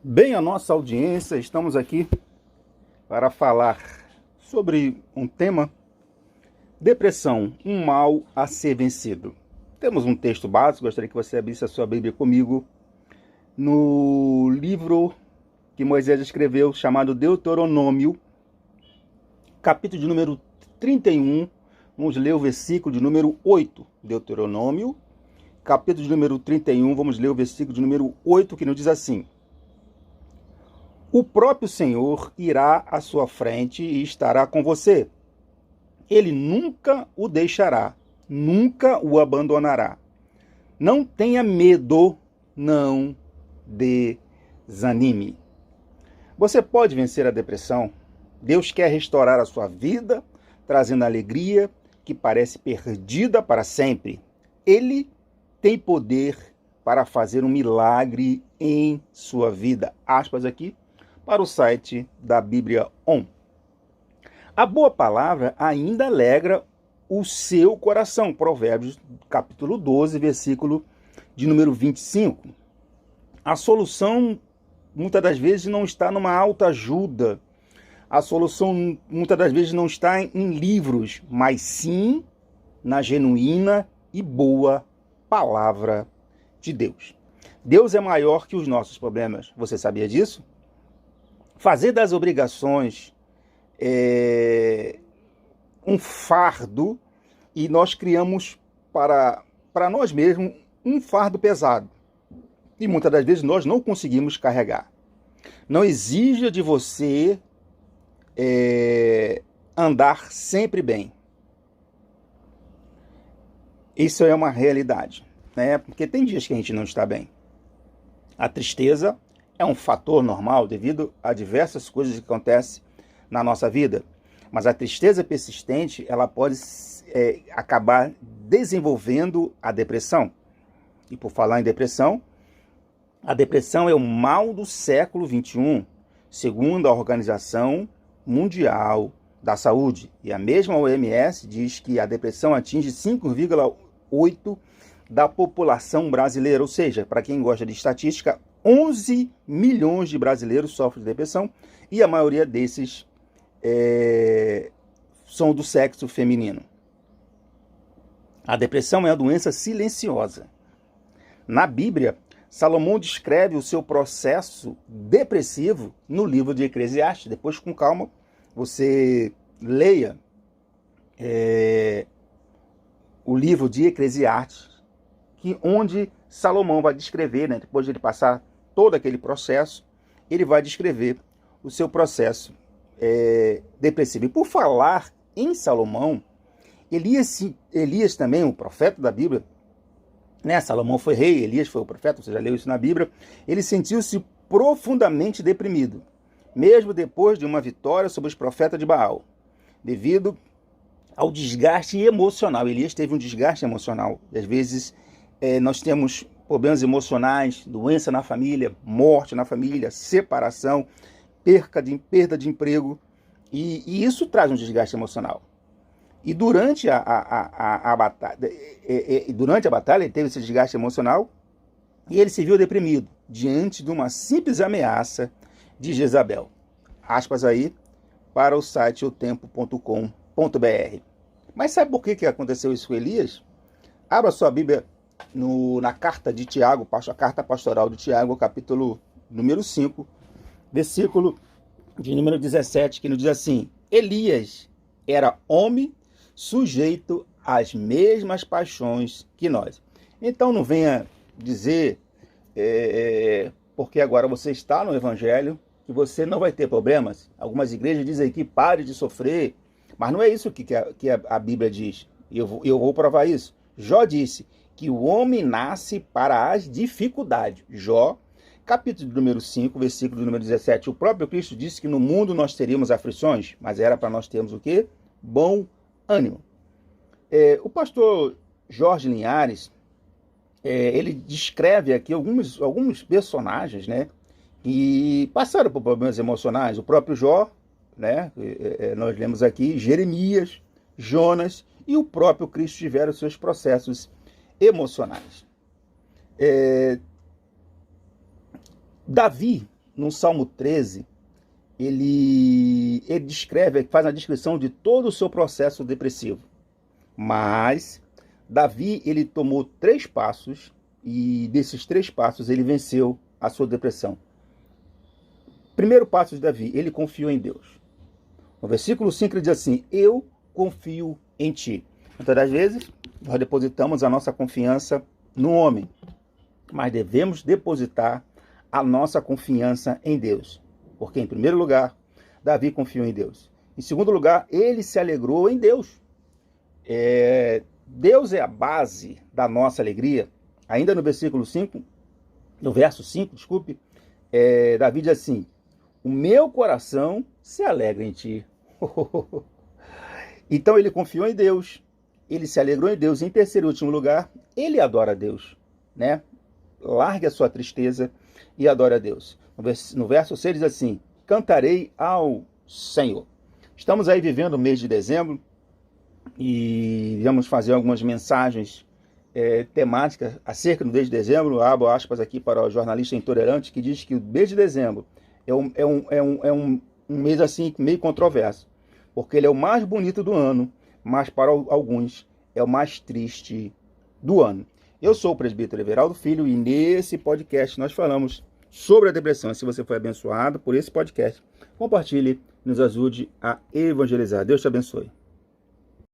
Bem, a nossa audiência, estamos aqui para falar sobre um tema: depressão, um mal a ser vencido. Temos um texto básico, gostaria que você abrisse a sua Bíblia comigo, no livro que Moisés escreveu, chamado Deuteronômio, capítulo de número 31, vamos ler o versículo de número 8. Deuteronômio, capítulo de número 31, vamos ler o versículo de número 8, que nos diz assim: o próprio Senhor irá à sua frente e estará com você. Ele nunca o deixará, nunca o abandonará. Não tenha medo, não desanime. Você pode vencer a depressão. Deus quer restaurar a sua vida, trazendo alegria que parece perdida para sempre. Ele tem poder para fazer um milagre em sua vida. Aspas aqui para o site da Bíblia On. A boa palavra ainda alegra o seu coração. Provérbios, capítulo 12, versículo de número 25. A solução, muitas das vezes, não está numa autoajuda. A solução, muitas das vezes, não está em livros, mas sim na genuína e boa palavra de Deus. Deus é maior que os nossos problemas. Você sabia disso? Fazer das obrigações um fardo, e nós criamos para nós mesmos um fardo pesado. E muitas das vezes nós não conseguimos carregar. Não exija de você andar sempre bem. Isso é uma realidade, né? Porque tem dias que a gente não está bem. A tristeza é um fator normal devido a diversas coisas que acontecem na nossa vida. Mas a tristeza persistente, ela pode acabar desenvolvendo a depressão. E por falar em depressão, a depressão é o mal do século XXI, segundo a Organização Mundial da Saúde. E a mesma OMS diz que a depressão atinge 5,8% da população brasileira. Ou seja, para quem gosta de estatística, 11 milhões de brasileiros sofrem de depressão e a maioria desses são do sexo feminino. A depressão é uma doença silenciosa. Na Bíblia, Salomão descreve o seu processo depressivo no livro de Eclesiastes. Depois, com calma, você leia o livro de Eclesiastes, onde Salomão vai descrever, né, depois de ele passar todo aquele processo, ele vai descrever o seu processo depressivo. E por falar em Salomão, Elias também, o profeta da Bíblia, né? Salomão foi rei, Elias foi o profeta, você já leu isso na Bíblia. Ele sentiu-se profundamente deprimido, mesmo depois de uma vitória sobre os profetas de Baal, devido ao desgaste emocional. Elias teve um desgaste emocional. E às vezes nós temos problemas emocionais, doença na família, morte na família, separação, perda de emprego, e isso traz um desgaste emocional. E durante a batalha ele teve esse desgaste emocional e ele se viu deprimido diante de uma simples ameaça de Jezabel. Aspas aí para o site otempo.com.br. Mas sabe por que aconteceu isso com Elias? Abra sua Bíblia na carta de Tiago, a carta pastoral de Tiago, capítulo número 5, versículo de número 17, que nos diz assim: Elias era homem sujeito às mesmas paixões que nós. Então não venha dizer, porque agora você está no Evangelho, que você não vai ter problemas. Algumas igrejas dizem que pare de sofrer, mas não é isso que a Bíblia diz. E eu vou provar isso. Jó disse que o homem nasce para as dificuldades. Jó, capítulo número 5, versículo número 17. O próprio Cristo disse que no mundo nós teríamos aflições, mas era para nós termos o quê? Bom ânimo. O pastor Jorge Linhares, ele descreve aqui alguns personagens, né, que passaram por problemas emocionais. O próprio Jó, né, nós lemos aqui, Jeremias, Jonas e o próprio Cristo tiveram seus processos emocionais. Davi, no Salmo 13, ele descreve, faz a descrição de todo o seu processo depressivo. Mas Davi, ele tomou 3 passos e desses 3 passos ele venceu a sua depressão. Primeiro passo de Davi, ele confiou em Deus. No versículo 5 ele diz assim: eu confio em ti. Muitas das vezes nós depositamos a nossa confiança no homem, mas devemos depositar a nossa confiança em Deus. Porque, em primeiro lugar, Davi confiou em Deus. Em segundo lugar, ele se alegrou em Deus. Deus é a base da nossa alegria. Ainda no versículo 5, no verso 5, Davi diz assim: o meu coração se alegra em ti. Então ele confiou em Deus, ele se alegrou em Deus. Em terceiro e último lugar, ele adora a Deus, né? Largue a sua tristeza e adore a Deus. No verso 6 diz assim: cantarei ao Senhor. Estamos aí vivendo o mês de dezembro e vamos fazer algumas mensagens temáticas acerca do mês de dezembro. Abro aspas aqui para o jornalista intolerante que diz que o mês de dezembro é um mês assim meio controverso, porque ele é o mais bonito do ano, mas para alguns é o mais triste do ano. Eu sou o presbítero Everaldo Filho e nesse podcast nós falamos sobre a depressão. Se você foi abençoado por esse podcast, compartilhe, nos ajude a evangelizar. Deus te abençoe.